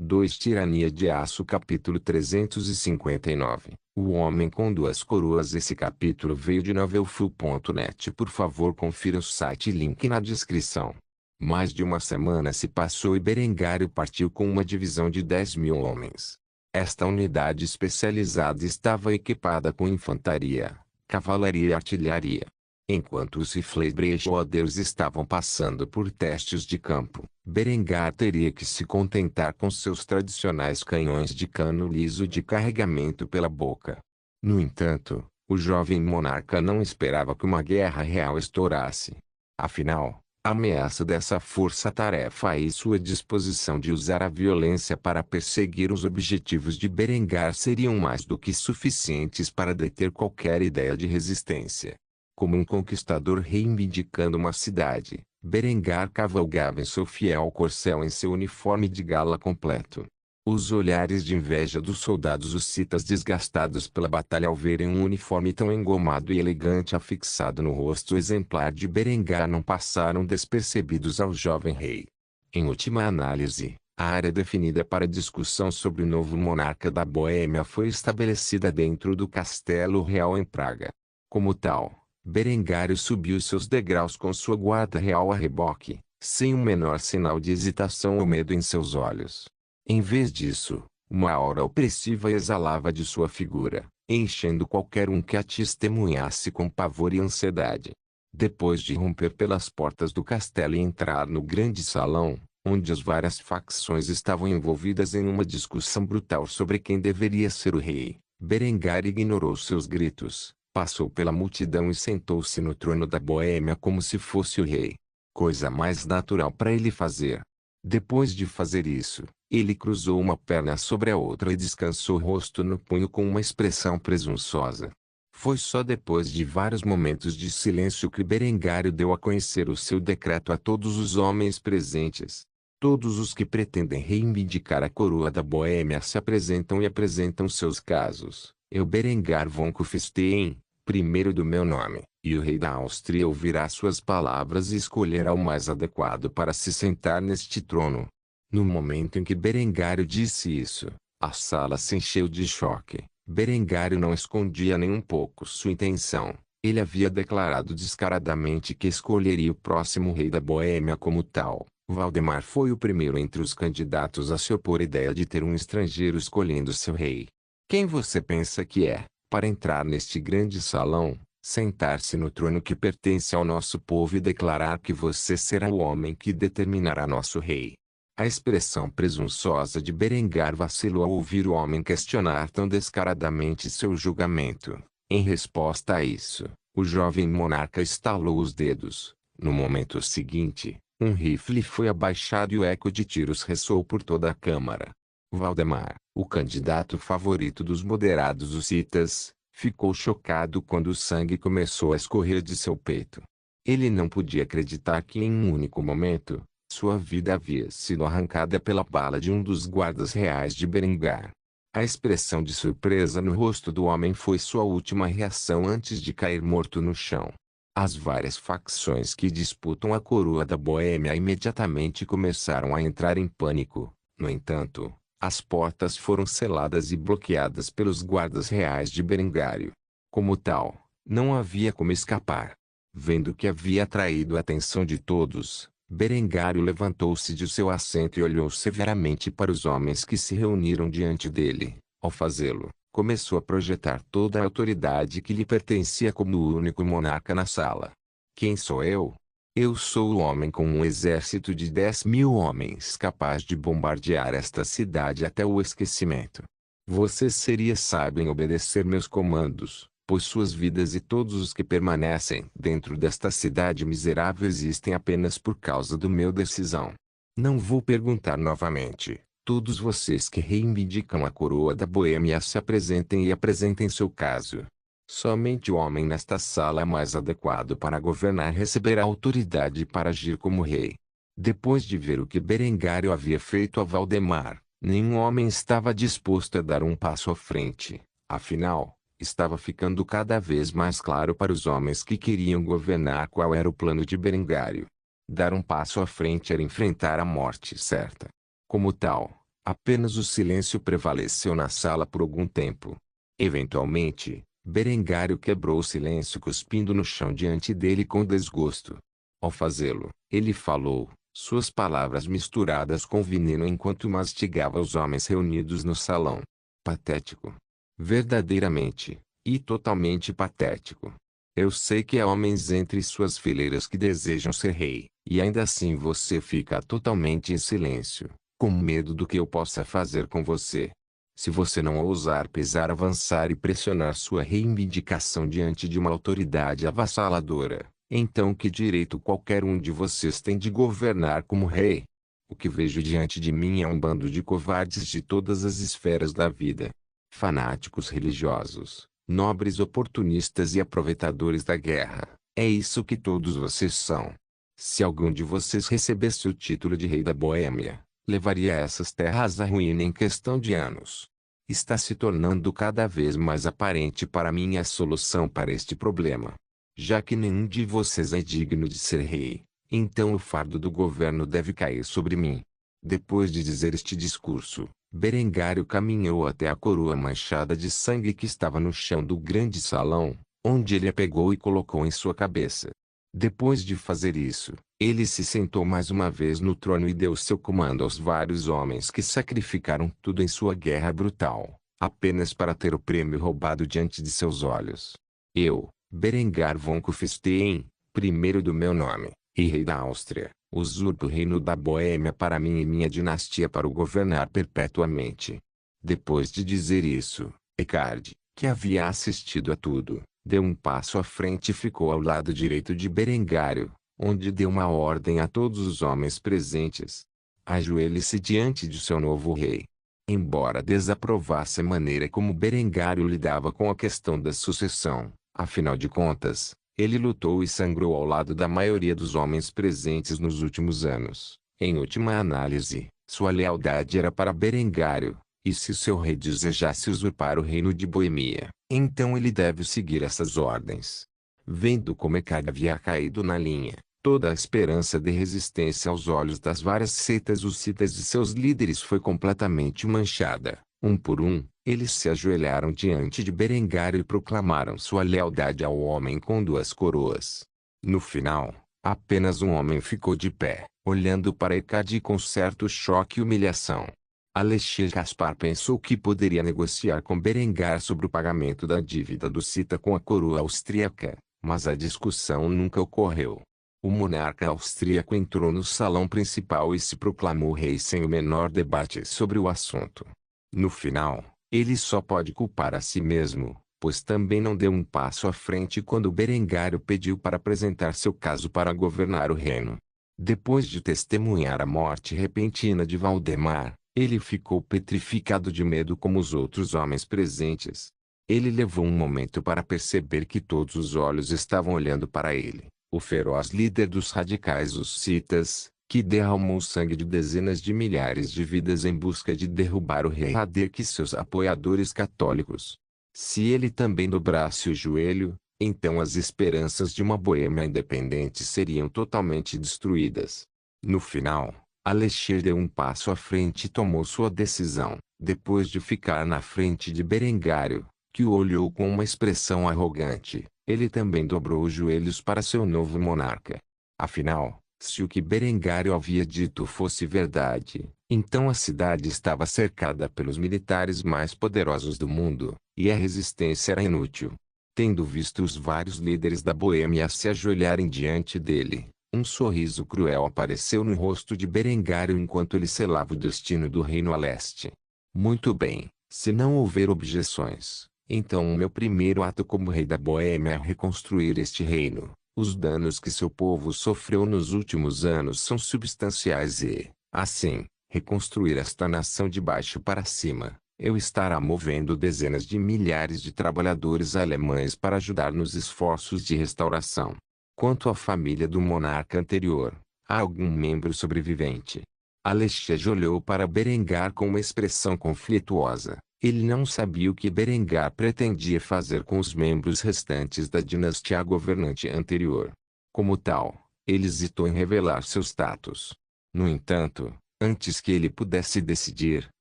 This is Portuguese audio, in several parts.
2 Tirania de Aço capítulo 359 O Homem com Duas Coroas. Esse capítulo veio de novelfull.net. Por favor, confira o site, link na descrição. Mais de uma semana se passou e Berengário partiu com uma divisão de 10.000 homens. Esta unidade especializada estava equipada com infantaria, cavalaria e artilharia. Enquanto os rifles brejoadeiros estavam passando por testes de campo, Berengar teria que se contentar com seus tradicionais canhões de cano liso de carregamento pela boca. No entanto, o jovem monarca não esperava que uma guerra real estourasse. Afinal, a ameaça dessa força-tarefa e sua disposição de usar a violência para perseguir os objetivos de Berengar seriam mais do que suficientes para deter qualquer ideia de resistência. Como um conquistador reivindicando uma cidade, Berengar cavalgava em seu fiel corcel em seu uniforme de gala completo. Os olhares de inveja dos soldados hussitas desgastados pela batalha ao verem um uniforme tão engomado e elegante afixado no rosto exemplar de Berengar não passaram despercebidos ao jovem rei. Em última análise, a área definida para discussão sobre o novo monarca da Boêmia foi estabelecida dentro do Castelo Real em Praga. Como tal, Berengário subiu seus degraus com sua guarda real a reboque, sem o menor sinal de hesitação ou medo em seus olhos. Em vez disso, uma aura opressiva exalava de sua figura, enchendo qualquer um que a testemunhasse com pavor e ansiedade. Depois de romper pelas portas do castelo e entrar no grande salão, onde as várias facções estavam envolvidas em uma discussão brutal sobre quem deveria ser o rei, Berengar ignorou seus gritos. Passou pela multidão e sentou-se no trono da Boêmia como se fosse o rei. Coisa mais natural para ele fazer. Depois de fazer isso, ele cruzou uma perna sobre a outra e descansou o rosto no punho com uma expressão presunçosa. Foi só depois de vários momentos de silêncio que Berengário deu a conhecer o seu decreto a todos os homens presentes. Todos os que pretendem reivindicar a coroa da Boêmia se apresentam e apresentam seus casos. Eu, Berengar von Kufstein, primeiro do meu nome, e o rei da Áustria ouvirá suas palavras e escolherá o mais adequado para se sentar neste trono. No momento em que Berengário disse isso, a sala se encheu de choque. Berengário não escondia nem um pouco sua intenção. Ele havia declarado descaradamente que escolheria o próximo rei da Boêmia como tal. Valdemar foi o primeiro entre os candidatos a se opor à ideia de ter um estrangeiro escolhendo seu rei. Quem você pensa que é, para entrar neste grande salão, sentar-se no trono que pertence ao nosso povo e declarar que você será o homem que determinará nosso rei? A expressão presunçosa de Berengar vacilou ao ouvir o homem questionar tão descaradamente seu julgamento. Em resposta a isso, o jovem monarca estalou os dedos. No momento seguinte, um rifle foi abaixado e o eco de tiros ressoou por toda a câmara. Valdemar, o candidato favorito dos moderados hussitas, ficou chocado quando o sangue começou a escorrer de seu peito. Ele não podia acreditar que em um único momento, sua vida havia sido arrancada pela bala de um dos guardas reais de Berengar. A expressão de surpresa no rosto do homem foi sua última reação antes de cair morto no chão. As várias facções que disputam a coroa da Boêmia imediatamente começaram a entrar em pânico. No entanto, as portas foram seladas e bloqueadas pelos guardas reais de Berengário. Como tal, não havia como escapar. Vendo que havia atraído a atenção de todos, Berengário levantou-se de seu assento e olhou severamente para os homens que se reuniram diante dele. Ao fazê-lo, começou a projetar toda a autoridade que lhe pertencia como o único monarca na sala. Quem sou eu? Eu sou o homem com um exército de 10.000 homens capaz de bombardear esta cidade até o esquecimento. Você seria sábio em obedecer meus comandos, pois suas vidas e todos os que permanecem dentro desta cidade miserável existem apenas por causa do meu decisão. Não vou perguntar novamente. Todos vocês que reivindicam a coroa da Boêmia se apresentem e apresentem seu caso. Somente o homem nesta sala mais adequado para governar receberá autoridade para agir como rei. Depois de ver o que Berengário havia feito a Valdemar, nenhum homem estava disposto a dar um passo à frente. Afinal, estava ficando cada vez mais claro para os homens que queriam governar qual era o plano de Berengário. Dar um passo à frente era enfrentar a morte certa. Como tal, Apenas o silêncio prevaleceu na sala por algum tempo. Eventualmente, Berengário quebrou o silêncio cuspindo no chão diante dele com desgosto. Ao fazê-lo, ele falou, suas palavras misturadas com veneno enquanto mastigava os homens reunidos no salão. Patético. Verdadeiramente, e totalmente patético. Eu sei que há homens entre suas fileiras que desejam ser rei, e ainda assim você fica totalmente em silêncio, com medo do que eu possa fazer com você. Se você não ousar pesar, avançar e pressionar sua reivindicação diante de uma autoridade avassaladora, então que direito qualquer um de vocês tem de governar como rei? O que vejo diante de mim é um bando de covardes de todas as esferas da vida. Fanáticos religiosos, nobres oportunistas e aproveitadores da guerra. É isso que todos vocês são. Se algum de vocês recebesse o título de rei da Boêmia, levaria essas terras à ruína em questão de anos. Está se tornando cada vez mais aparente para mim a solução para este problema. Já que nenhum de vocês é digno de ser rei, então o fardo do governo deve cair sobre mim. Depois de dizer este discurso, Berengário caminhou até a coroa manchada de sangue que estava no chão do grande salão, onde ele a pegou e colocou em sua cabeça. Depois de fazer isso, ele se sentou mais uma vez no trono e deu seu comando aos vários homens que sacrificaram tudo em sua guerra brutal, apenas para ter o prêmio roubado diante de seus olhos. Eu, Berengar von Kufstein, primeiro do meu nome, e rei da Áustria, usurpo o reino da Boêmia para mim e minha dinastia para o governar perpetuamente. Depois de dizer isso, Eckhard, que havia assistido a tudo, deu um passo à frente e ficou ao lado direito de Berengário, onde deu uma ordem a todos os homens presentes. Ajoelhe-se diante de seu novo rei. Embora desaprovasse a maneira como Berengário lidava com a questão da sucessão, afinal de contas, ele lutou e sangrou ao lado da maioria dos homens presentes nos últimos anos. Em última análise, sua lealdade era para Berengário, e se seu rei desejasse usurpar o reino de Boêmia, então ele deve seguir essas ordens. Vendo como Eckhard havia caído na linha, toda a esperança de resistência aos olhos das várias seitas hussitas e seus líderes foi completamente manchada. Um por um, eles se ajoelharam diante de Berengário e proclamaram sua lealdade ao homem com duas coroas. No final, apenas um homem ficou de pé, olhando para Eckhard com certo choque e humilhação. Alexir Caspar pensou que poderia negociar com Berengar sobre o pagamento da dívida do Cita com a coroa austríaca, mas a discussão nunca ocorreu. O monarca austríaco entrou no salão principal e se proclamou rei sem o menor debate sobre o assunto. No final, ele só pode culpar a si mesmo, pois também não deu um passo à frente quando Berengário pediu para apresentar seu caso para governar o reino. Depois de testemunhar a morte repentina de Valdemar, ele ficou petrificado de medo como os outros homens presentes. Ele levou um momento para perceber que todos os olhos estavam olhando para ele, o feroz líder dos radicais hussitas, que derramou o sangue de dezenas de milhares de vidas em busca de derrubar o rei Hadek e seus apoiadores católicos. Se ele também dobrasse o joelho, então as esperanças de uma Boêmia independente seriam totalmente destruídas. No final, Alexir deu um passo à frente e tomou sua decisão, depois de ficar na frente de Berengário, que o olhou com uma expressão arrogante. Ele também dobrou os joelhos para seu novo monarca. Afinal, se o que Berengário havia dito fosse verdade, então a cidade estava cercada pelos militares mais poderosos do mundo, e a resistência era inútil. Tendo visto os vários líderes da Boêmia se ajoelharem diante dele, um sorriso cruel apareceu no rosto de Berengário enquanto ele selava o destino do reino a leste. Muito bem, se não houver objeções, então o meu primeiro ato como rei da Boêmia é reconstruir este reino. Os danos que seu povo sofreu nos últimos anos são substanciais e, assim, reconstruir esta nação de baixo para cima, eu estará movendo dezenas de milhares de trabalhadores alemães para ajudar nos esforços de restauração. Quanto à família do monarca anterior, há algum membro sobrevivente? Alexandre olhou para Berengar com uma expressão conflituosa. Ele não sabia o que Berengar pretendia fazer com os membros restantes da dinastia governante anterior. Como tal, ele hesitou em revelar seu status. No entanto, Antes que ele pudesse decidir,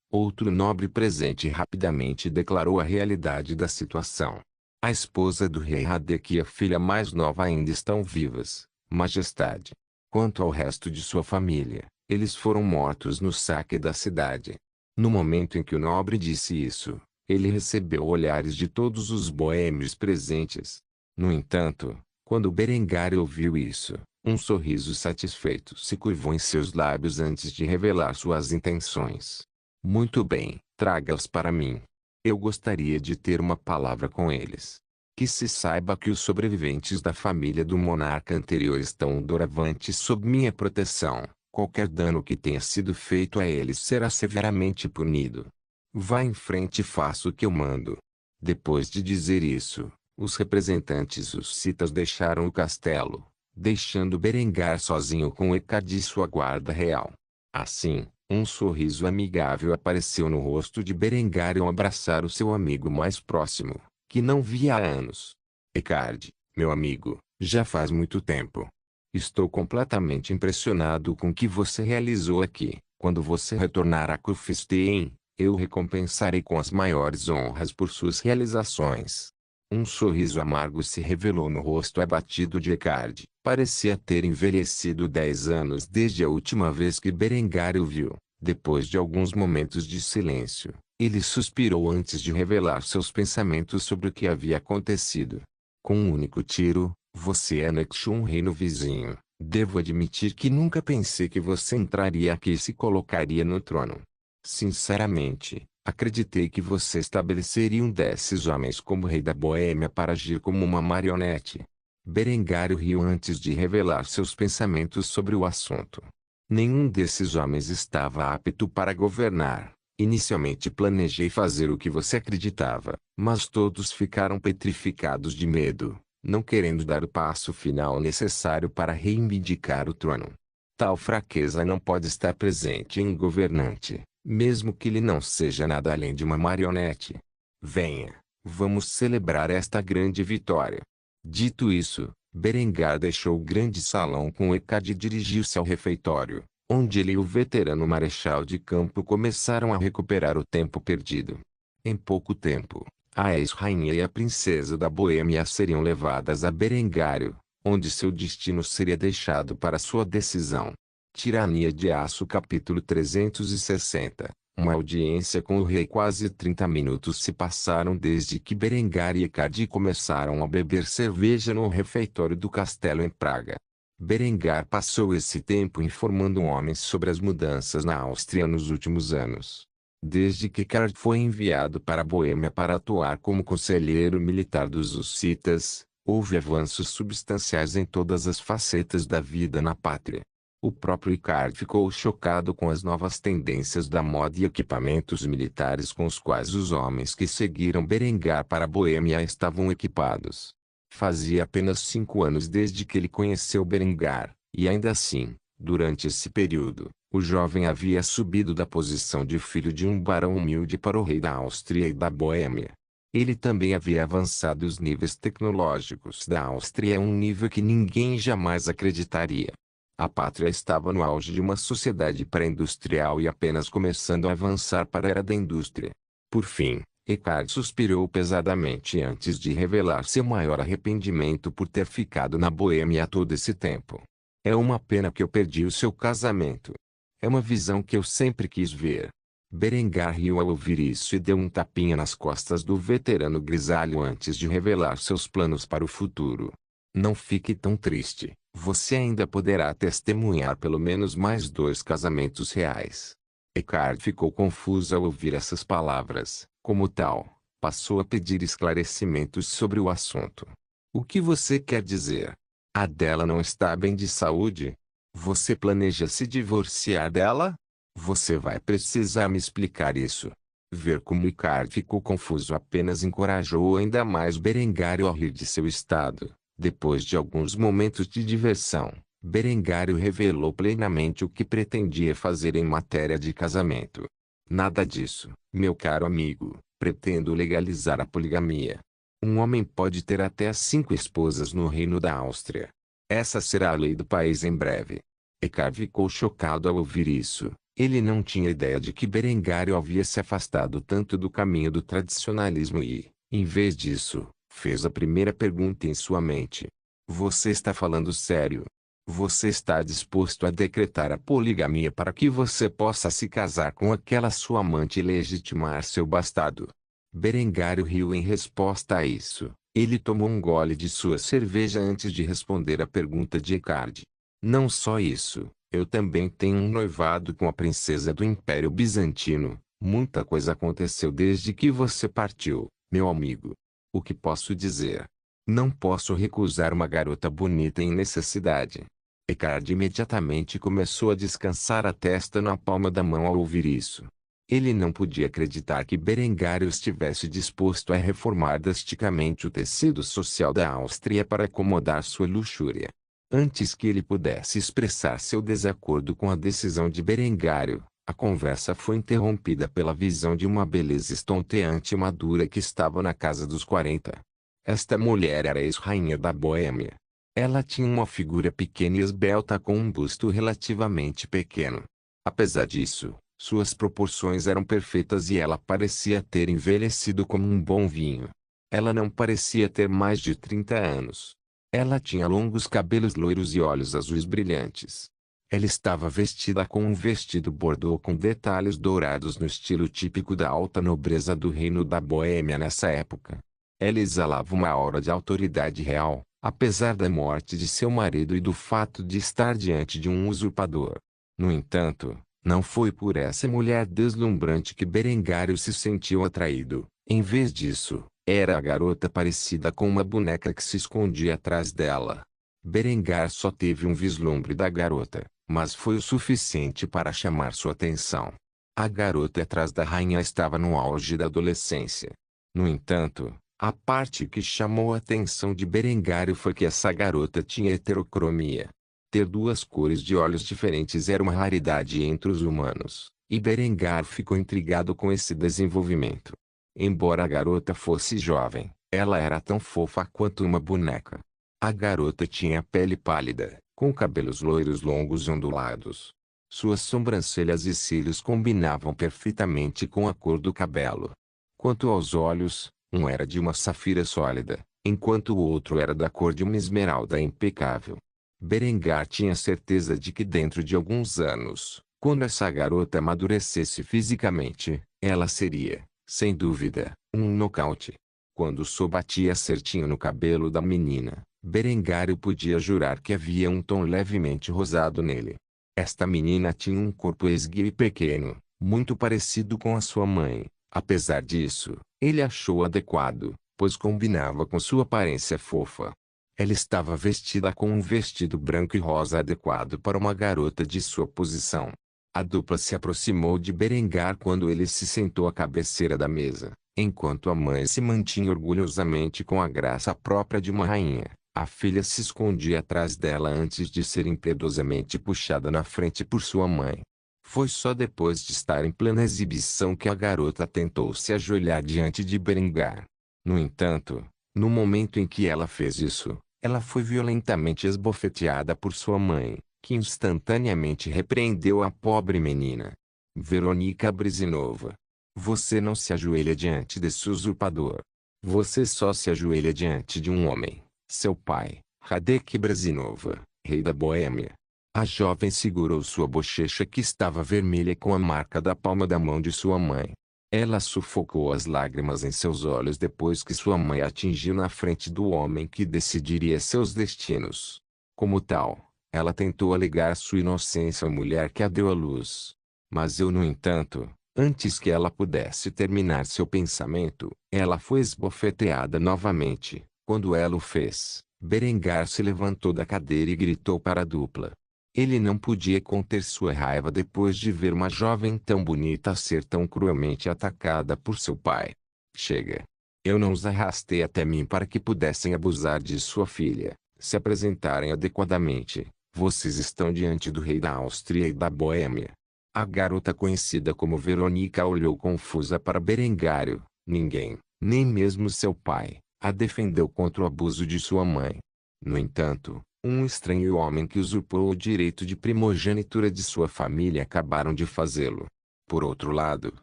outro nobre presente rapidamente declarou a realidade da situação. A esposa do rei Hadek e a filha mais nova ainda estão vivas, Majestade. Quanto ao resto de sua família, eles foram mortos no saque da cidade. No momento em que o nobre disse isso, ele recebeu olhares de todos os boêmios presentes. No entanto, quando Berengar ouviu isso, um sorriso satisfeito se curvou em seus lábios antes de revelar suas intenções. Muito bem, traga-os para mim. Eu gostaria de ter uma palavra com eles. Que se saiba que os sobreviventes da família do monarca anterior estão doravante sob minha proteção. Qualquer dano que tenha sido feito a eles será severamente punido. Vá em frente e faça o que eu mando. Depois de dizer isso, os representantes hussitas deixaram o castelo, deixando Berengar sozinho com Eckard e sua guarda real. Assim, um sorriso amigável apareceu no rosto de Berengar ao abraçar o seu amigo mais próximo, que não via há anos. Eckard, meu amigo, já faz muito tempo. Estou completamente impressionado com o que você realizou aqui. Quando você retornar a Kufstein, eu o recompensarei com as maiores honras por suas realizações. Um sorriso amargo se revelou no rosto abatido de Eckard. Parecia ter envelhecido 10 anos desde a última vez que Berengar o viu. Depois de alguns momentos de silêncio, ele suspirou antes de revelar seus pensamentos sobre o que havia acontecido. Com um único tiro, você anexou um reino vizinho. Devo admitir que nunca pensei que você entraria aqui e se colocaria no trono. Sinceramente, acreditei que você estabeleceria um desses homens como rei da Boêmia para agir como uma marionete. Berengar riu antes de revelar seus pensamentos sobre o assunto. Nenhum desses homens estava apto para governar. Inicialmente planejei fazer o que você acreditava, mas todos ficaram petrificados de medo, não querendo dar o passo final necessário para reivindicar o trono. Tal fraqueza não pode estar presente em um governante, mesmo que ele não seja nada além de uma marionete. Venha, vamos celebrar esta grande vitória. Dito isso, Berengar deixou o grande salão com Eckard e dirigiu-se ao refeitório, onde ele e o veterano marechal de campo começaram a recuperar o tempo perdido. Em pouco tempo, a ex-rainha e a princesa da Boêmia seriam levadas a Berengário, onde seu destino seria deixado para sua decisão. Tirania de Aço capítulo 360. Uma audiência com o rei. Quase 30 minutos se passaram desde que Berengar e Eckard começaram a beber cerveja no refeitório do castelo em Praga. Berengar passou esse tempo informando homens sobre as mudanças na Áustria nos últimos anos. Desde que Eckard foi enviado para a Boêmia para atuar como conselheiro militar dos hussitas, houve avanços substanciais em todas as facetas da vida na pátria. O próprio Eckard ficou chocado com as novas tendências da moda e equipamentos militares com os quais os homens que seguiram Berengar para a Boêmia estavam equipados. Fazia apenas 5 anos desde que ele conheceu Berengar, e ainda assim, durante esse período, o jovem havia subido da posição de filho de um barão humilde para o rei da Áustria e da Boêmia. Ele também havia avançado os níveis tecnológicos da Áustria a um nível que ninguém jamais acreditaria. A pátria estava no auge de uma sociedade pré-industrial e apenas começando a avançar para a era da indústria. Por fim, Eckard suspirou pesadamente antes de revelar seu maior arrependimento por ter ficado na Boêmia todo esse tempo. É uma pena que eu perdi o seu casamento. É uma visão que eu sempre quis ver. Berengar riu ao ouvir isso e deu um tapinha nas costas do veterano grisalho antes de revelar seus planos para o futuro. Não fique tão triste, você ainda poderá testemunhar pelo menos mais 2 casamentos reais. Eckard ficou confuso ao ouvir essas palavras. Como tal, passou a pedir esclarecimentos sobre o assunto. O que você quer dizer? A dela não está bem de saúde? Você planeja se divorciar dela? Você vai precisar me explicar isso. Ver como Eckard ficou confuso apenas encorajou ainda mais Berengar a rir de seu estado. Depois de alguns momentos de diversão, Berengar revelou plenamente o que pretendia fazer em matéria de casamento. Nada disso, meu caro amigo, pretendo legalizar a poligamia. Um homem pode ter até 5 esposas no reino da Áustria. Essa será a lei do país em breve. Eckard ficou chocado ao ouvir isso, Ele não tinha ideia de que Berengário havia se afastado tanto do caminho do tradicionalismo e, em vez disso, fez a primeira pergunta em sua mente. Você está falando sério? Você está disposto a decretar a poligamia para que você possa se casar com aquela sua amante e legitimar seu bastardo? Berengário riu em resposta a isso. Ele tomou um gole de sua cerveja antes de responder a pergunta de Eckhart. Não só isso, eu também tenho um noivado com a princesa do Império Bizantino. Muita coisa aconteceu desde que você partiu, meu amigo. O que posso dizer? Não posso recusar uma garota bonita em necessidade. Eckhart imediatamente começou a descansar a testa na palma da mão ao ouvir isso. Ele não podia acreditar que Berengário estivesse disposto a reformar drasticamente o tecido social da Áustria para acomodar sua luxúria. Antes que ele pudesse expressar seu desacordo com a decisão de Berengário, a conversa foi interrompida pela visão de uma beleza estonteante e madura que estava na casa dos 40. Esta mulher era a ex-rainha da Boêmia. Ela tinha uma figura pequena e esbelta com um busto relativamente pequeno. Apesar disso, suas proporções eram perfeitas e ela parecia ter envelhecido como um bom vinho. Ela não parecia ter mais de 30 anos. Ela tinha longos cabelos loiros e olhos azuis brilhantes. Ela estava vestida com um vestido bordô com detalhes dourados no estilo típico da alta nobreza do reino da Boêmia nessa época. Ela exalava uma aura de autoridade real, apesar da morte de seu marido e do fato de estar diante de um usurpador. No entanto, não foi por essa mulher deslumbrante que Berengário se sentiu atraído. Em vez disso, era a garota parecida com uma boneca que se escondia atrás dela. Berengar só teve um vislumbre da garota, mas foi o suficiente para chamar sua atenção. A garota atrás da rainha estava no auge da adolescência. No entanto, a parte que chamou a atenção de Berengário foi que essa garota tinha heterocromia. Ter duas cores de olhos diferentes era uma raridade entre os humanos, e Berengar ficou intrigado com esse desenvolvimento. Embora a garota fosse jovem, ela era tão fofa quanto uma boneca. A garota tinha pele pálida, com cabelos loiros longos e ondulados. Suas sobrancelhas e cílios combinavam perfeitamente com a cor do cabelo. Quanto aos olhos, um era de uma safira sólida, enquanto o outro era da cor de uma esmeralda impecável. Berengar tinha certeza de que dentro de alguns anos, quando essa garota amadurecesse fisicamente, ela seria, sem dúvida, um nocaute. Quando o sol batia certinho no cabelo da menina, Berengário podia jurar que havia um tom levemente rosado nele. Esta menina tinha um corpo esguio e pequeno, muito parecido com a sua mãe. Apesar disso, ele achou adequado, pois combinava com sua aparência fofa. Ela estava vestida com um vestido branco e rosa adequado para uma garota de sua posição. A dupla se aproximou de Berengar quando ele se sentou à cabeceira da mesa, enquanto a mãe se mantinha orgulhosamente com a graça própria de uma rainha. A filha se escondia atrás dela antes de ser impiedosamente puxada na frente por sua mãe. Foi só depois de estar em plena exibição que a garota tentou se ajoelhar diante de Berengar. No entanto, no momento em que ela fez isso, ela foi violentamente esbofeteada por sua mãe, que instantaneamente repreendeu a pobre menina. Verônica Brizinova. Você não se ajoelha diante desse usurpador. Você só se ajoelha diante de um homem, seu pai, Radek Brizinova, rei da Boêmia. A jovem segurou sua bochecha que estava vermelha com a marca da palma da mão de sua mãe. Ela sufocou as lágrimas em seus olhos depois que sua mãe a atingiu na frente do homem que decidiria seus destinos. Como tal, ela tentou alegar sua inocência à mulher que a deu à luz. Mas no entanto, antes que ela pudesse terminar seu pensamento, ela foi esbofeteada novamente. Quando ela o fez, Berengar se levantou da cadeira e gritou para a dupla. Ele não podia conter sua raiva depois de ver uma jovem tão bonita ser tão cruelmente atacada por seu pai. Chega! Eu não os arrastei até mim para que pudessem abusar de sua filha, se apresentarem adequadamente. Vocês estão diante do rei da Áustria e da Boêmia. A garota conhecida como Verônica olhou confusa para Berengário. Ninguém, nem mesmo seu pai, a defendeu contra o abuso de sua mãe. No entanto, Um estranho homem que usurpou o direito de primogenitura de sua família acabaram de fazê-lo. Por outro lado,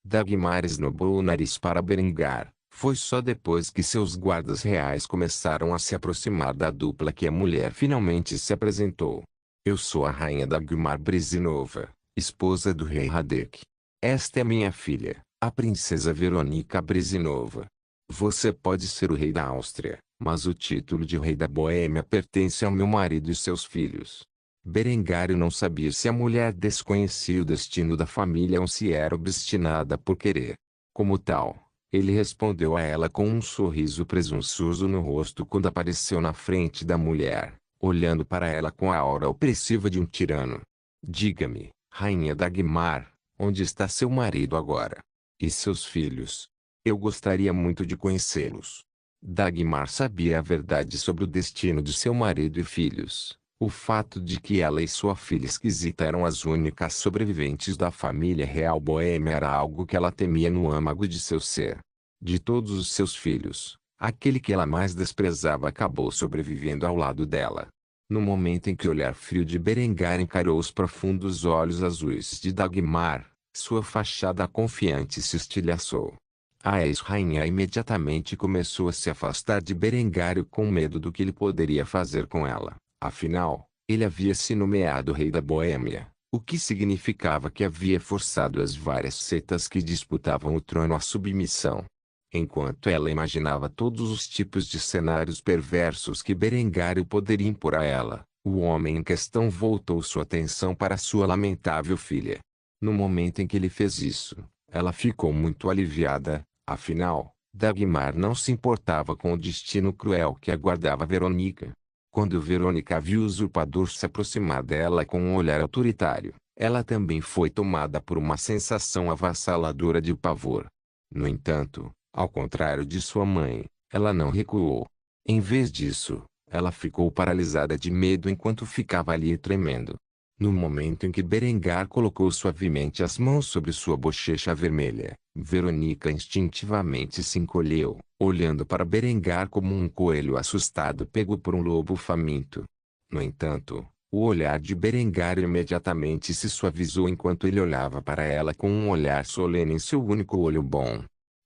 Dagmar esnobou o nariz para Berengar. Foi só depois que seus guardas reais começaram a se aproximar da dupla que a mulher finalmente se apresentou. Eu sou a rainha Dagmar Brizinova, esposa do rei Radek. Esta é minha filha, a princesa Verônica Brizinova. Você pode ser o rei da Áustria, mas o título de rei da Boêmia pertence ao meu marido e seus filhos. Berengário não sabia se a mulher desconhecia o destino da família ou se era obstinada por querer. Como tal, ele respondeu a ela com um sorriso presunçoso no rosto quando apareceu na frente da mulher, olhando para ela com a aura opressiva de um tirano. Diga-me, rainha Dagmar, onde está seu marido agora? E seus filhos? Eu gostaria muito de conhecê-los. Dagmar sabia a verdade sobre o destino de seu marido e filhos. O fato de que ela e sua filha esquisita eram as únicas sobreviventes da família real boêmia era algo que ela temia no âmago de seu ser. De todos os seus filhos, aquele que ela mais desprezava acabou sobrevivendo ao lado dela. No momento em que o olhar frio de Berengar encarou os profundos olhos azuis de Dagmar, sua fachada confiante se estilhaçou. A ex-rainha imediatamente começou a se afastar de Berengário com medo do que ele poderia fazer com ela. Afinal, ele havia se nomeado rei da Boêmia, o que significava que havia forçado as várias setas que disputavam o trono à submissão. Enquanto ela imaginava todos os tipos de cenários perversos que Berengário poderia impor a ela, o homem em questão voltou sua atenção para sua lamentável filha. No momento em que ele fez isso, ela ficou muito aliviada. Afinal, Dagmar não se importava com o destino cruel que aguardava Verônica. Quando Verônica viu o usurpador se aproximar dela com um olhar autoritário, ela também foi tomada por uma sensação avassaladora de pavor. No entanto, ao contrário de sua mãe, ela não recuou. Em vez disso, ela ficou paralisada de medo enquanto ficava ali tremendo. No momento em que Berengar colocou suavemente as mãos sobre sua bochecha vermelha, Verônica instintivamente se encolheu, olhando para Berengar como um coelho assustado pego por um lobo faminto. No entanto, o olhar de Berengar imediatamente se suavizou enquanto ele olhava para ela com um olhar solene em seu único olho bom.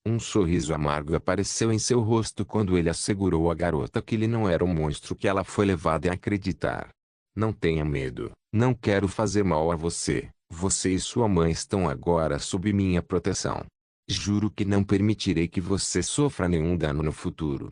Um sorriso amargo apareceu em seu rosto quando ele assegurou à garota que ele não era o monstro que ela foi levada a acreditar. Não tenha medo, não quero fazer mal a você. Você e sua mãe estão agora sob minha proteção. Juro que não permitirei que você sofra nenhum dano no futuro.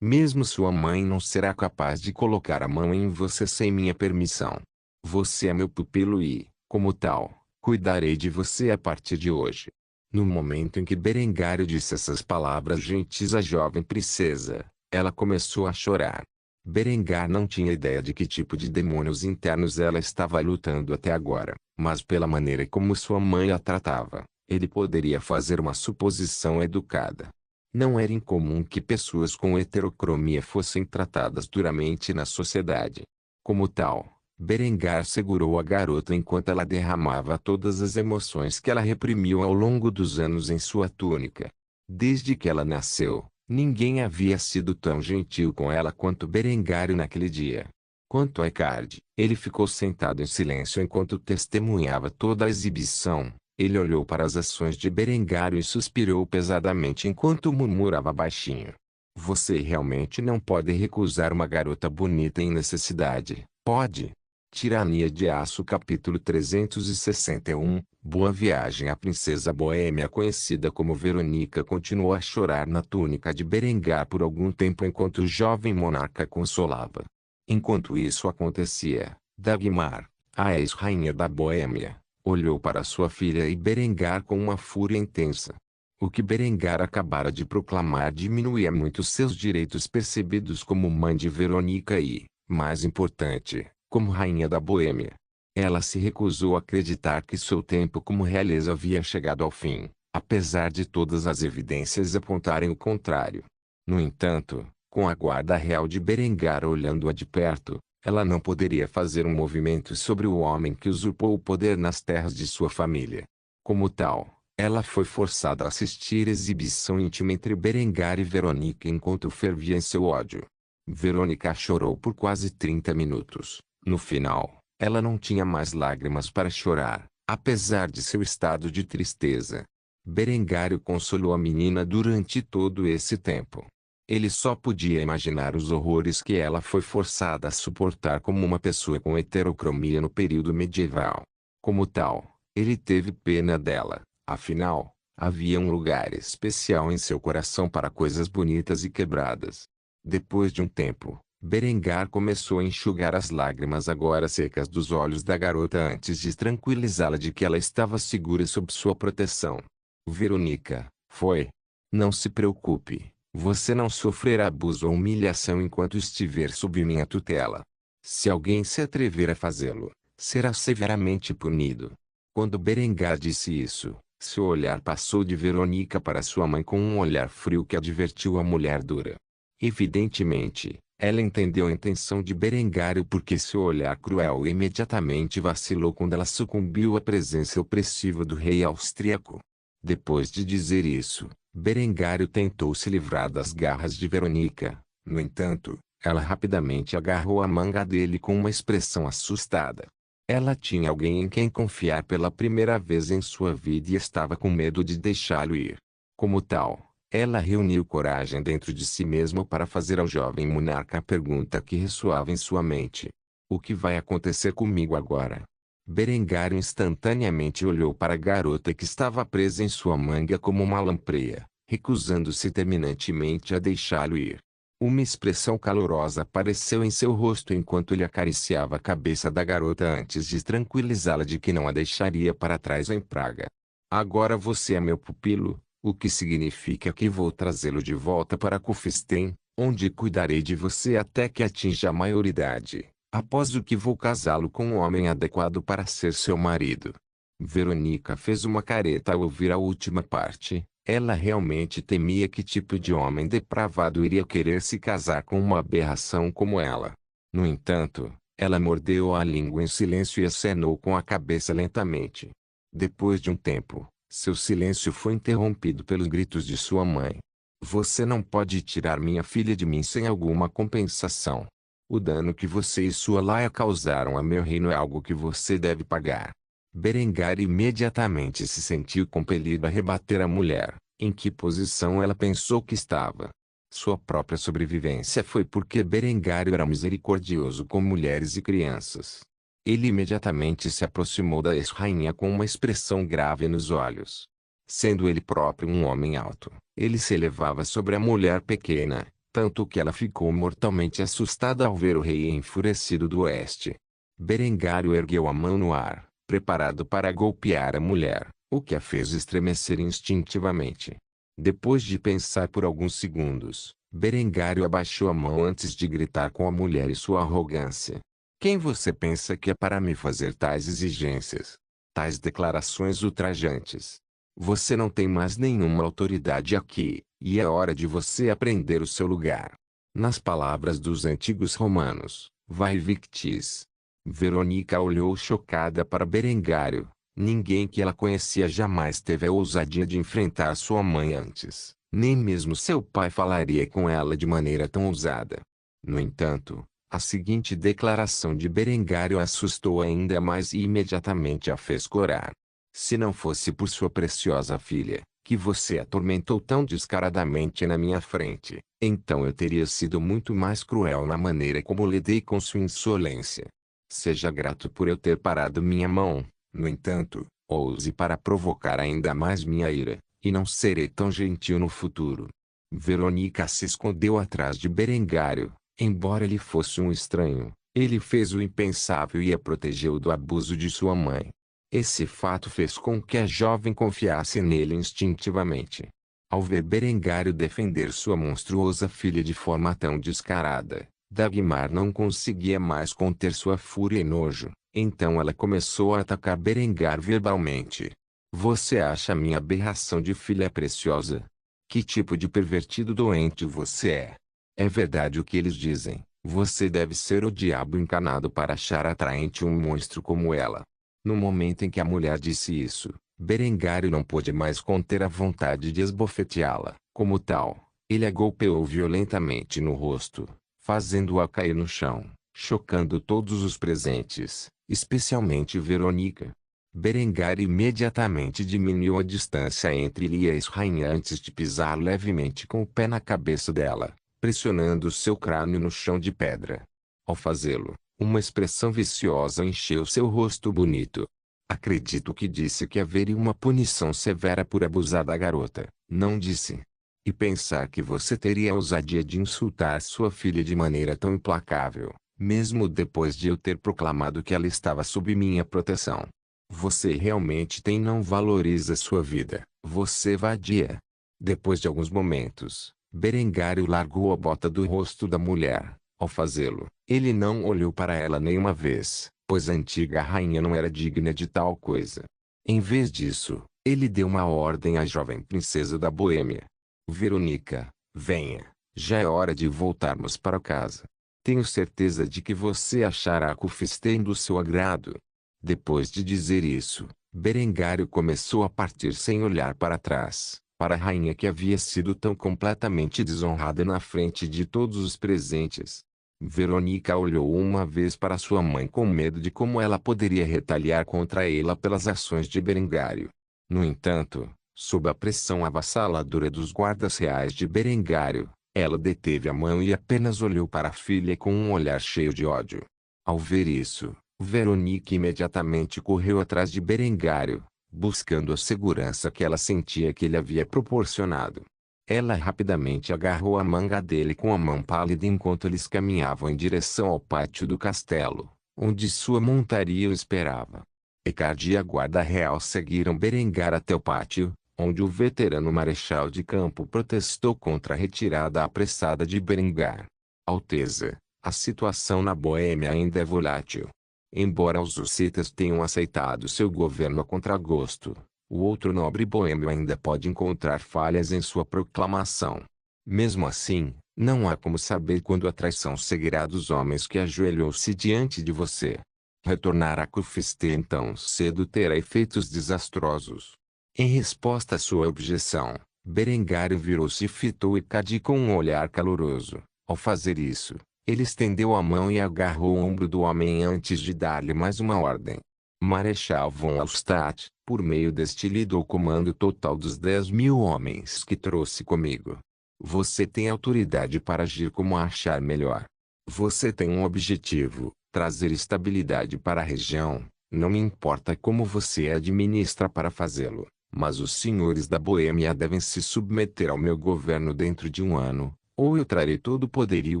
Mesmo sua mãe não será capaz de colocar a mão em você sem minha permissão. Você é meu pupilo e, como tal, cuidarei de você a partir de hoje. No momento em que Berengário disse essas palavras gentis à jovem princesa, ela começou a chorar. Berengar não tinha ideia de que tipo de demônios internos ela estava lutando até agora, mas pela maneira como sua mãe a tratava, ele poderia fazer uma suposição educada. Não era incomum que pessoas com heterocromia fossem tratadas duramente na sociedade. Como tal, Berengar segurou a garota enquanto ela derramava todas as emoções que ela reprimiu ao longo dos anos em sua túnica. Desde que ela nasceu, ninguém havia sido tão gentil com ela quanto Berengário naquele dia. Quanto a Eckhard, ele ficou sentado em silêncio enquanto testemunhava toda a exibição. Ele olhou para as ações de Berengário e suspirou pesadamente enquanto murmurava baixinho. Você realmente não pode recusar uma garota bonita em necessidade, pode? Tirania de Aço capítulo 361, Boa Viagem. A princesa boêmia conhecida como Verônica continuou a chorar na túnica de Berengar por algum tempo enquanto o jovem monarca consolava. Enquanto isso acontecia, Dagmar, a ex-rainha da Boêmia, olhou para sua filha e Berengar com uma fúria intensa. O que Berengar acabara de proclamar diminuía muito seus direitos percebidos como mãe de Verônica e, mais importante, como rainha da Boêmia. Ela se recusou a acreditar que seu tempo como realeza havia chegado ao fim, apesar de todas as evidências apontarem o contrário. No entanto, com a guarda real de Berengar olhando-a de perto, ela não poderia fazer um movimento sobre o homem que usurpou o poder nas terras de sua família. Como tal, ela foi forçada a assistir exibição íntima entre Berengar e Verônica enquanto fervia em seu ódio. Verônica chorou por quase 30 minutos. No final, ela não tinha mais lágrimas para chorar, apesar de seu estado de tristeza. Berengário consolou a menina durante todo esse tempo. Ele só podia imaginar os horrores que ela foi forçada a suportar como uma pessoa com heterocromia no período medieval. Como tal, ele teve pena dela, afinal, havia um lugar especial em seu coração para coisas bonitas e quebradas. Depois de um tempo, Berengar começou a enxugar as lágrimas agora secas dos olhos da garota antes de tranquilizá-la de que ela estava segura sob sua proteção. Verônica, foi. Não se preocupe, você não sofrerá abuso ou humilhação enquanto estiver sob minha tutela. Se alguém se atrever a fazê-lo, será severamente punido. Quando Berengar disse isso, seu olhar passou de Verônica para sua mãe com um olhar frio que advertiu a mulher dura. Evidentemente, ela entendeu a intenção de Berengário porque seu olhar cruel imediatamente vacilou quando ela sucumbiu à presença opressiva do rei austríaco. Depois de dizer isso, Berengário tentou se livrar das garras de Verônica. No entanto, ela rapidamente agarrou a manga dele com uma expressão assustada. Ela tinha alguém em quem confiar pela primeira vez em sua vida e estava com medo de deixá-lo ir. Como tal, ela reuniu coragem dentro de si mesma para fazer ao jovem monarca a pergunta que ressoava em sua mente. O que vai acontecer comigo agora? Berengário instantaneamente olhou para a garota que estava presa em sua manga como uma lampreia, recusando-se terminantemente a deixá-lo ir. Uma expressão calorosa apareceu em seu rosto enquanto ele acariciava a cabeça da garota antes de tranquilizá-la de que não a deixaria para trás em Praga. Agora você é meu pupilo, o que significa que vou trazê-lo de volta para Kufstein, onde cuidarei de você até que atinja a maioridade. Após o que vou casá-lo com um homem adequado para ser seu marido. Verônica fez uma careta ao ouvir a última parte. Ela realmente temia que tipo de homem depravado iria querer se casar com uma aberração como ela. No entanto, ela mordeu a língua em silêncio e acenou com a cabeça lentamente. Depois de um tempo, seu silêncio foi interrompido pelos gritos de sua mãe. Você não pode tirar minha filha de mim sem alguma compensação. O dano que você e sua laia causaram a meu reino é algo que você deve pagar. Berengar imediatamente se sentiu compelido a rebater a mulher, em que posição ela pensou que estava. Sua própria sobrevivência foi porque Berengário era misericordioso com mulheres e crianças. Ele imediatamente se aproximou da ex-rainha com uma expressão grave nos olhos. Sendo ele próprio um homem alto, ele se elevava sobre a mulher pequena, tanto que ela ficou mortalmente assustada ao ver o rei enfurecido do oeste. Berengário ergueu a mão no ar, preparado para golpear a mulher, o que a fez estremecer instintivamente. Depois de pensar por alguns segundos, Berengário abaixou a mão antes de gritar com a mulher e sua arrogância. Quem você pensa que é para me fazer tais exigências? Tais declarações ultrajantes? Você não tem mais nenhuma autoridade aqui, e é hora de você aprender o seu lugar. Nas palavras dos antigos romanos, vai victis. Verônica olhou chocada para Berengário. Ninguém que ela conhecia jamais teve a ousadia de enfrentar sua mãe antes. Nem mesmo seu pai falaria com ela de maneira tão ousada. No entanto, a seguinte declaração de Berengário a assustou ainda mais e imediatamente a fez corar. Se não fosse por sua preciosa filha, que você atormentou tão descaradamente na minha frente, então eu teria sido muito mais cruel na maneira como lidei com sua insolência. Seja grato por eu ter parado minha mão, no entanto, ouse para provocar ainda mais minha ira, e não serei tão gentil no futuro. Verônica se escondeu atrás de Berengário, embora ele fosse um estranho, ele fez o impensável e a protegeu do abuso de sua mãe. Esse fato fez com que a jovem confiasse nele instintivamente. Ao ver Berengário defender sua monstruosa filha de forma tão descarada, Dagmar não conseguia mais conter sua fúria e nojo, então ela começou a atacar Berengar verbalmente. Você acha minha aberração de filha preciosa? Que tipo de pervertido doente você é? É verdade o que eles dizem, você deve ser o diabo encarnado para achar atraente um monstro como ela. No momento em que a mulher disse isso, Berengário não pôde mais conter a vontade de esbofeteá-la. Como tal, ele a golpeou violentamente no rosto, fazendo-a cair no chão, chocando todos os presentes, especialmente Verônica. Berengar imediatamente diminuiu a distância entre ele e a ex-rainha antes de pisar levemente com o pé na cabeça dela, pressionando seu crânio no chão de pedra. Ao fazê-lo, uma expressão viciosa encheu seu rosto bonito. Acredito que disse que haveria uma punição severa por abusar da garota, não disse? E pensar que você teria a ousadia de insultar sua filha de maneira tão implacável, mesmo depois de eu ter proclamado que ela estava sob minha proteção. Você realmente não valoriza sua vida, você vadia. Depois de alguns momentos, Berengário largou a bota do rosto da mulher. Ao fazê-lo, ele não olhou para ela nenhuma vez, pois a antiga rainha não era digna de tal coisa. Em vez disso, ele deu uma ordem à jovem princesa da Boêmia. Verônica, venha, já é hora de voltarmos para casa. Tenho certeza de que você achará a Cufistém do seu agrado. Depois de dizer isso, Berengário começou a partir sem olhar para trás, para a rainha que havia sido tão completamente desonrada na frente de todos os presentes. Verônica olhou uma vez para sua mãe com medo de como ela poderia retaliar contra ela pelas ações de Berengário. No entanto, sob a pressão avassaladora dos guardas reais de Berengário, ela deteve a mão e apenas olhou para a filha com um olhar cheio de ódio. Ao ver isso, Verônica imediatamente correu atrás de Berengário, buscando a segurança que ela sentia que ele havia proporcionado. Ela rapidamente agarrou a manga dele com a mão pálida enquanto eles caminhavam em direção ao pátio do castelo, onde sua montaria o esperava. Ecard e a guarda real seguiram Berengar até o pátio, onde o veterano marechal de campo protestou contra a retirada apressada de Berengar. Alteza, a situação na Boêmia ainda é volátil. Embora os hussitas tenham aceitado seu governo a contragosto, o outro nobre boêmio ainda pode encontrar falhas em sua proclamação. Mesmo assim, não há como saber quando a traição seguirá dos homens que ajoelhou-se diante de você. Retornar a Cufistém tão cedo terá efeitos desastrosos. Em resposta à sua objeção, Berengário virou-se e fitou Ecard com um olhar caloroso. Ao fazer isso, ele estendeu a mão e agarrou o ombro do homem antes de dar-lhe mais uma ordem. Marechal von Alstadt, por meio deste lhe dou o comando total dos 10.000 homens que trouxe comigo. Você tem autoridade para agir como achar melhor. Você tem um objetivo, trazer estabilidade para a região. Não me importa como você administra para fazê-lo, mas os senhores da Boêmia devem se submeter ao meu governo dentro de um ano, ou eu trarei todo o poderio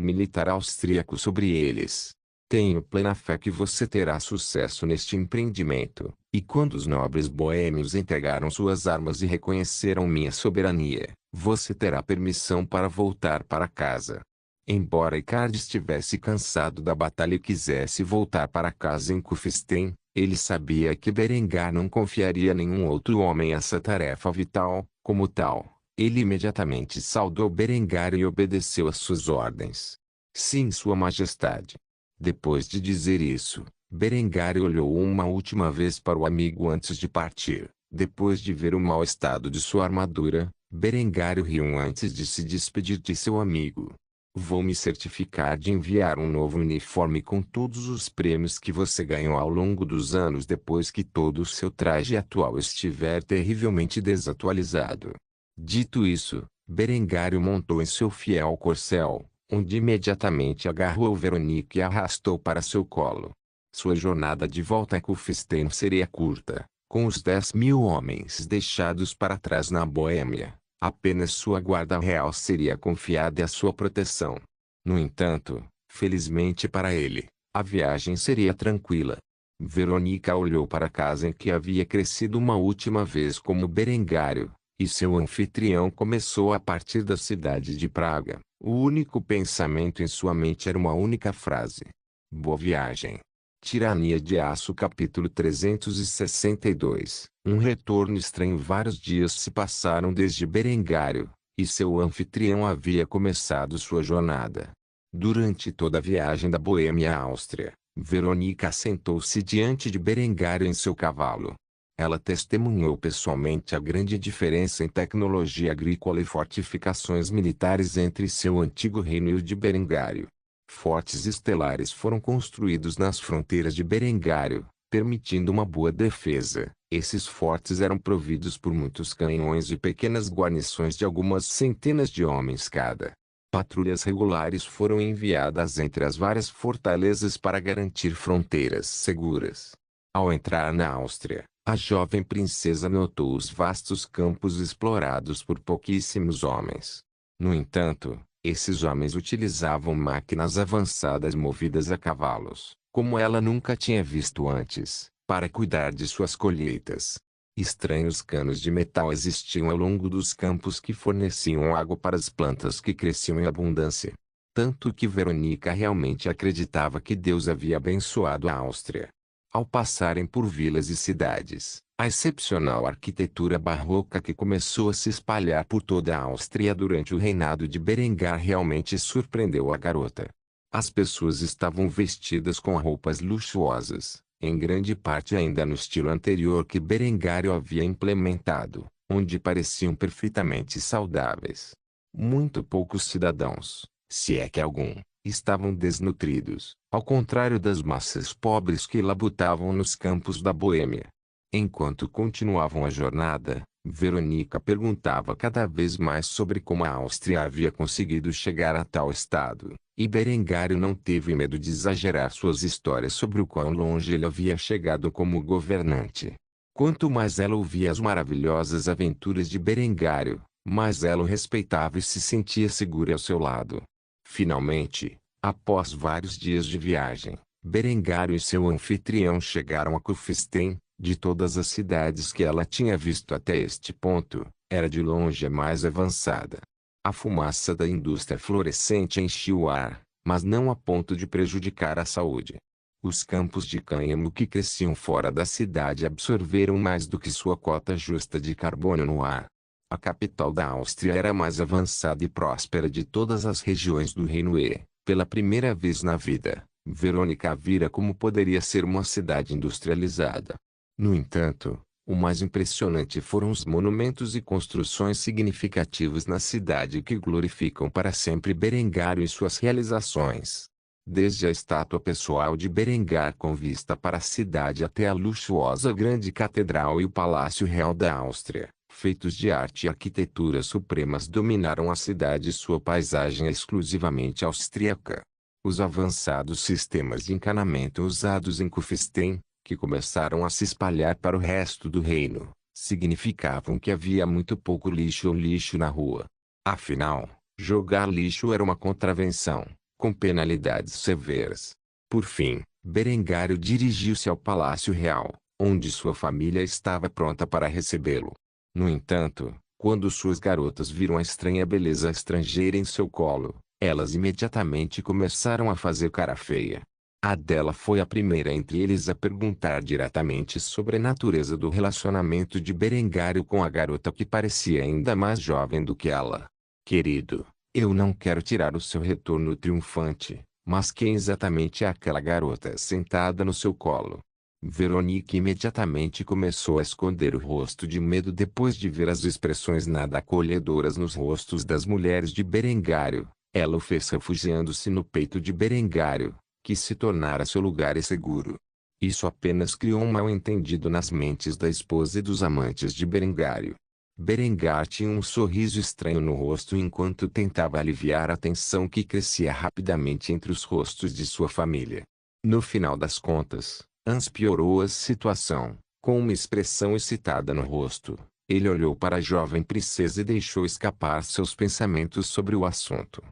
militar austríaco sobre eles. Tenho plena fé que você terá sucesso neste empreendimento, e quando os nobres boêmios entregaram suas armas e reconheceram minha soberania, você terá permissão para voltar para casa. Embora Ecard estivesse cansado da batalha e quisesse voltar para casa em Cufistém, ele sabia que Berengar não confiaria a nenhum outro homem essa tarefa vital. Como tal, ele imediatamente saudou Berengar e obedeceu às suas ordens. Sim, Sua Majestade. Depois de dizer isso, Berengar olhou uma última vez para o amigo antes de partir. Depois de ver o mau estado de sua armadura, Berengar riu antes de se despedir de seu amigo. Vou me certificar de enviar um novo uniforme com todos os prêmios que você ganhou ao longo dos anos depois que todo o seu traje atual estiver terrivelmente desatualizado. Dito isso, Berengário montou em seu fiel corcel, onde imediatamente agarrou Verônica e a arrastou para seu colo. Sua jornada de volta a Cufistém seria curta, com os 10.000 homens deixados para trás na Boêmia. Apenas sua guarda real seria confiada à sua proteção. No entanto, felizmente para ele, a viagem seria tranquila. Verônica olhou para a casa em que havia crescido uma última vez como Berengário, e seu anfitrião começou a partir da cidade de Praga. O único pensamento em sua mente era uma única frase: boa viagem. Tirania de Aço capítulo 362. Um retorno estranho. Vários dias se passaram desde Berengário, e seu anfitrião havia começado sua jornada. Durante toda a viagem da Boêmia à Áustria, Verônica sentou-se diante de Berengário em seu cavalo. Ela testemunhou pessoalmente a grande diferença em tecnologia agrícola e fortificações militares entre seu antigo reino e o de Berengário. Fortes estelares foram construídos nas fronteiras de Berengário, permitindo uma boa defesa. Esses fortes eram providos por muitos canhões e pequenas guarnições de algumas centenas de homens cada. Patrulhas regulares foram enviadas entre as várias fortalezas para garantir fronteiras seguras. Ao entrar na Áustria, a jovem princesa notou os vastos campos explorados por pouquíssimos homens. No entanto, esses homens utilizavam máquinas avançadas movidas a cavalos, como ela nunca tinha visto antes, para cuidar de suas colheitas. Estranhos canos de metal existiam ao longo dos campos que forneciam água para as plantas que cresciam em abundância. Tanto que Verônica realmente acreditava que Deus havia abençoado a Áustria. Ao passarem por vilas e cidades, a excepcional arquitetura barroca que começou a se espalhar por toda a Áustria durante o reinado de Berengar realmente surpreendeu a garota. As pessoas estavam vestidas com roupas luxuosas, em grande parte ainda no estilo anterior que Berengário havia implementado, onde pareciam perfeitamente saudáveis. Muito poucos cidadãos, se é que algum, estavam desnutridos, ao contrário das massas pobres que labutavam nos campos da Boêmia. Enquanto continuavam a jornada, Verônica perguntava cada vez mais sobre como a Áustria havia conseguido chegar a tal estado, e Berengário não teve medo de exagerar suas histórias sobre o quão longe ele havia chegado como governante. Quanto mais ela ouvia as maravilhosas aventuras de Berengário, mais ela o respeitava e se sentia segura ao seu lado. Finalmente, após vários dias de viagem, Berengário e seu anfitrião chegaram a Kufstein. De todas as cidades que ela tinha visto até este ponto, era de longe a mais avançada. A fumaça da indústria florescente enchia o ar, mas não a ponto de prejudicar a saúde. Os campos de cânhamo que cresciam fora da cidade absorveram mais do que sua cota justa de carbono no ar. A capital da Áustria era a mais avançada e próspera de todas as regiões do reino e, pela primeira vez na vida, Verônica vira como poderia ser uma cidade industrializada. No entanto, o mais impressionante foram os monumentos e construções significativos na cidade que glorificam para sempre Berengário e suas realizações. Desde a estátua pessoal de Berengar com vista para a cidade até a luxuosa grande catedral e o Palácio Real da Áustria, feitos de arte e arquitetura supremas dominaram a cidade e sua paisagem é exclusivamente austríaca. Os avançados sistemas de encanamento usados em Kufstein, que começaram a se espalhar para o resto do reino, significavam que havia muito pouco lixo ou lixo na rua. Afinal, jogar lixo era uma contravenção, com penalidades severas. Por fim, Berengário dirigiu-se ao Palácio Real, onde sua família estava pronta para recebê-lo. No entanto, quando suas garotas viram a estranha beleza estrangeira em seu colo, elas imediatamente começaram a fazer cara feia. A dela foi a primeira entre eles a perguntar diretamente sobre a natureza do relacionamento de Berengário com a garota que parecia ainda mais jovem do que ela. Querido, eu não quero tirar o seu retorno triunfante, mas quem exatamente é aquela garota sentada no seu colo? Verônica imediatamente começou a esconder o rosto de medo depois de ver as expressões nada acolhedoras nos rostos das mulheres de Berengário. Ela o fez refugiando-se no peito de Berengário, que se tornara seu lugar seguro. Isso apenas criou um mal-entendido nas mentes da esposa e dos amantes de Berengário. Berengar tinha um sorriso estranho no rosto enquanto tentava aliviar a tensão que crescia rapidamente entre os rostos de sua família. No final das contas, Hans piorou a situação. Com uma expressão excitada no rosto, ele olhou para a jovem princesa e deixou escapar seus pensamentos sobre o assunto.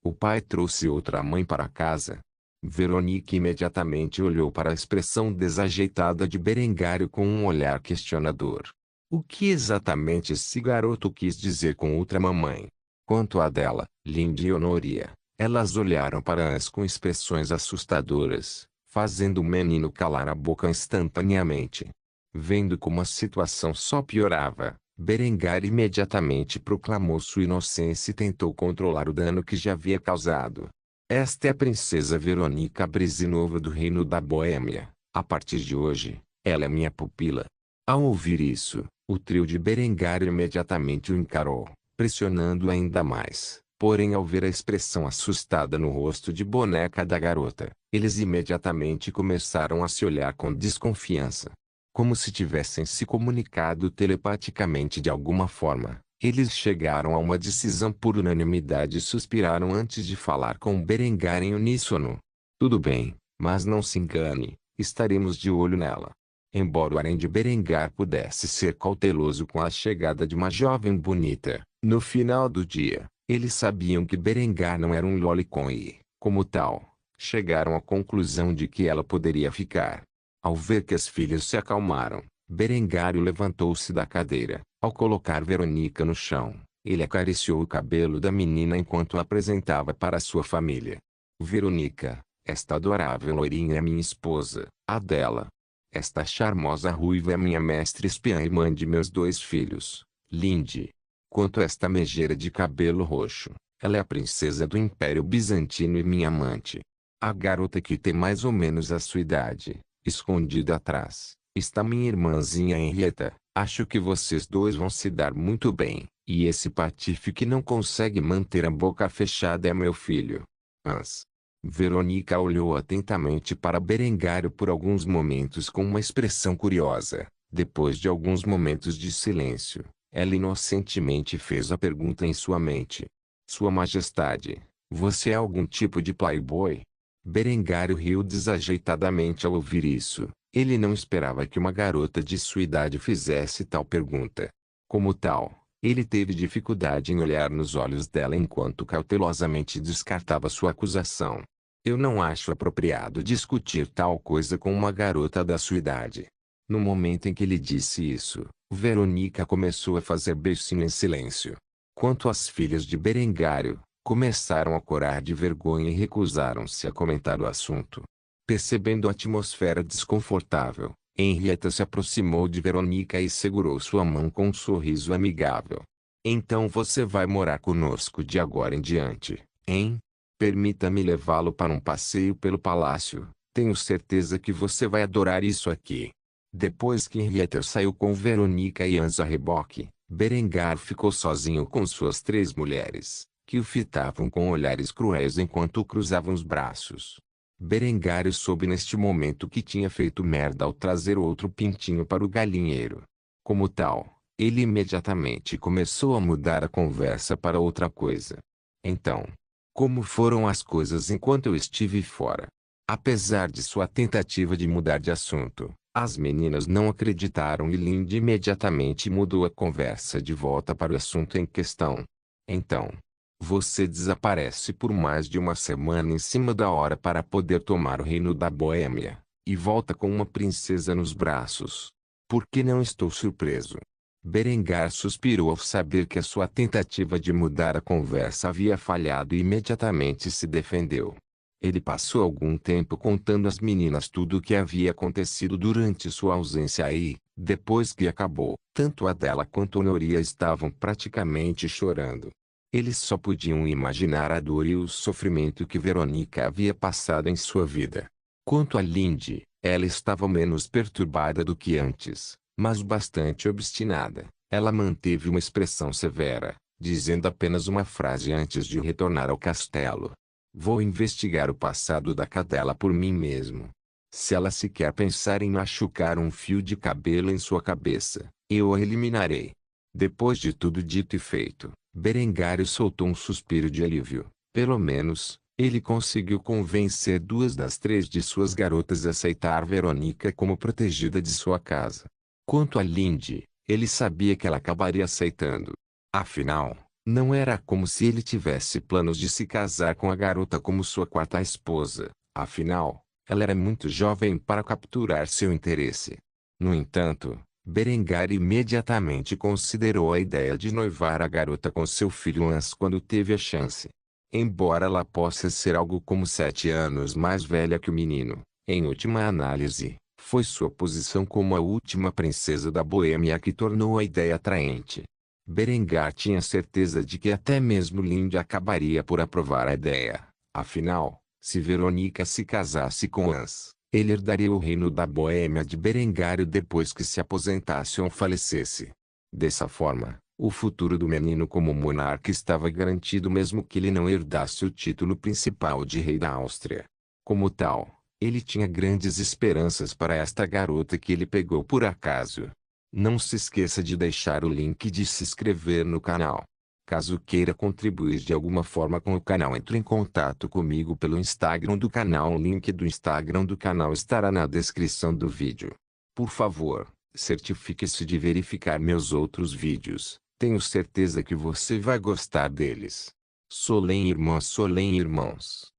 O pai trouxe outra mãe para casa. Verônica imediatamente olhou para a expressão desajeitada de Berengário com um olhar questionador. O que exatamente esse garoto quis dizer com outra mamãe? Quanto à dela, Lindy e Honoria, elas olharam para Hans com expressões assustadoras, fazendo o menino calar a boca instantaneamente. Vendo como a situação só piorava, Berengar imediatamente proclamou sua inocência e tentou controlar o dano que já havia causado. Esta é a princesa Verônica Brizinova do reino da Boêmia. A partir de hoje, ela é minha pupila. Ao ouvir isso, o trio de Berengário imediatamente o encarou, pressionando ainda mais. Porém, ao ver a expressão assustada no rosto de boneca da garota, eles imediatamente começaram a se olhar com desconfiança. Como se tivessem se comunicado telepaticamente de alguma forma, eles chegaram a uma decisão por unanimidade e suspiraram antes de falar com Berengar em uníssono. Tudo bem, mas não se engane, estaremos de olho nela. Embora o harém de Berengar pudesse ser cauteloso com a chegada de uma jovem bonita, no final do dia, eles sabiam que Berengar não era um lolicon e, como tal, chegaram à conclusão de que ela poderia ficar. Ao ver que as filhas se acalmaram, Berengário levantou-se da cadeira. Ao colocar Verônica no chão, ele acariciou o cabelo da menina enquanto a apresentava para sua família. Verônica, esta adorável loirinha é minha esposa, Adela. Esta charmosa ruiva é minha mestra espiã e mãe de meus 2 filhos, Lindy. Quanto a esta megera de cabelo roxo, ela é a princesa do Império Bizantino e minha amante. A garota que tem mais ou menos a sua idade, escondida atrás, está minha irmãzinha Henrietta. Acho que vocês 2 vão se dar muito bem, e esse patife que não consegue manter a boca fechada é meu filho. Hans. Verônica olhou atentamente para Berengário por alguns momentos com uma expressão curiosa. Depois de alguns momentos de silêncio, ela inocentemente fez a pergunta em sua mente. Sua Majestade, você é algum tipo de playboy? Berengário riu desajeitadamente ao ouvir isso. Ele não esperava que uma garota de sua idade fizesse tal pergunta. Como tal, ele teve dificuldade em olhar nos olhos dela enquanto cautelosamente descartava sua acusação. Eu não acho apropriado discutir tal coisa com uma garota da sua idade. No momento em que ele disse isso, Verônica começou a fazer beicinho em silêncio. Quanto às filhas de Berengário, começaram a corar de vergonha e recusaram-se a comentar o assunto. Percebendo a atmosfera desconfortável, Henrietta se aproximou de Verônica e segurou sua mão com um sorriso amigável. Então você vai morar conosco de agora em diante, hein? Permita-me levá-lo para um passeio pelo palácio. Tenho certeza que você vai adorar isso aqui. Depois que Henrietta saiu com Verônica e Hans a reboque, Berengar ficou sozinho com suas 3 mulheres, que o fitavam com olhares cruéis enquanto cruzavam os braços. Berengário soube neste momento que tinha feito merda ao trazer outro pintinho para o galinheiro. Como tal, ele imediatamente começou a mudar a conversa para outra coisa. Então, como foram as coisas enquanto eu estive fora? Apesar de sua tentativa de mudar de assunto, as meninas não acreditaram e Lindy imediatamente mudou a conversa de volta para o assunto em questão. Então, você desaparece por mais de uma semana em cima da hora para poder tomar o reino da Boêmia, e volta com uma princesa nos braços. Por que não estou surpreso? Berengar suspirou ao saber que a sua tentativa de mudar a conversa havia falhado e imediatamente se defendeu. Ele passou algum tempo contando às meninas tudo o que havia acontecido durante sua ausência e, depois que acabou, tanto Adela quanto Honoria estavam praticamente chorando. Eles só podiam imaginar a dor e o sofrimento que Verônica havia passado em sua vida. Quanto a Lindy, ela estava menos perturbada do que antes, mas bastante obstinada. Ela manteve uma expressão severa, dizendo apenas uma frase antes de retornar ao castelo. Vou investigar o passado da cadela por mim mesmo. Se ela sequer pensar em machucar um fio de cabelo em sua cabeça, eu a eliminarei. Depois de tudo dito e feito, Berengário soltou um suspiro de alívio. Pelo menos, ele conseguiu convencer 2 das 3 de suas garotas a aceitar Verônica como protegida de sua casa. Quanto a Lindy, ele sabia que ela acabaria aceitando. Afinal, não era como se ele tivesse planos de se casar com a garota como sua 4ª esposa. Afinal, ela era muito jovem para capturar seu interesse. No entanto, Berengar imediatamente considerou a ideia de noivar a garota com seu filho Hans quando teve a chance. Embora ela possa ser algo como 7 anos mais velha que o menino, em última análise, foi sua posição como a última princesa da Boêmia que tornou a ideia atraente. Berengar tinha certeza de que até mesmo Lindy acabaria por aprovar a ideia. Afinal, se Verônica se casasse com Hans, ele herdaria o reino da Boêmia de Berengário depois que se aposentasse ou falecesse. Dessa forma, O futuro do menino como monarca estava garantido mesmo que ele não herdasse o título principal de rei da Áustria. Como tal, ele tinha grandes esperanças para esta garota que ele pegou por acaso. Não se esqueça de deixar o link de se inscrever no canal. Caso queira contribuir de alguma forma com o canal, entre em contato comigo pelo Instagram do canal. O link do Instagram do canal estará na descrição do vídeo. Por favor, certifique-se de verificar meus outros vídeos. Tenho certeza que você vai gostar deles. Solem irmãos.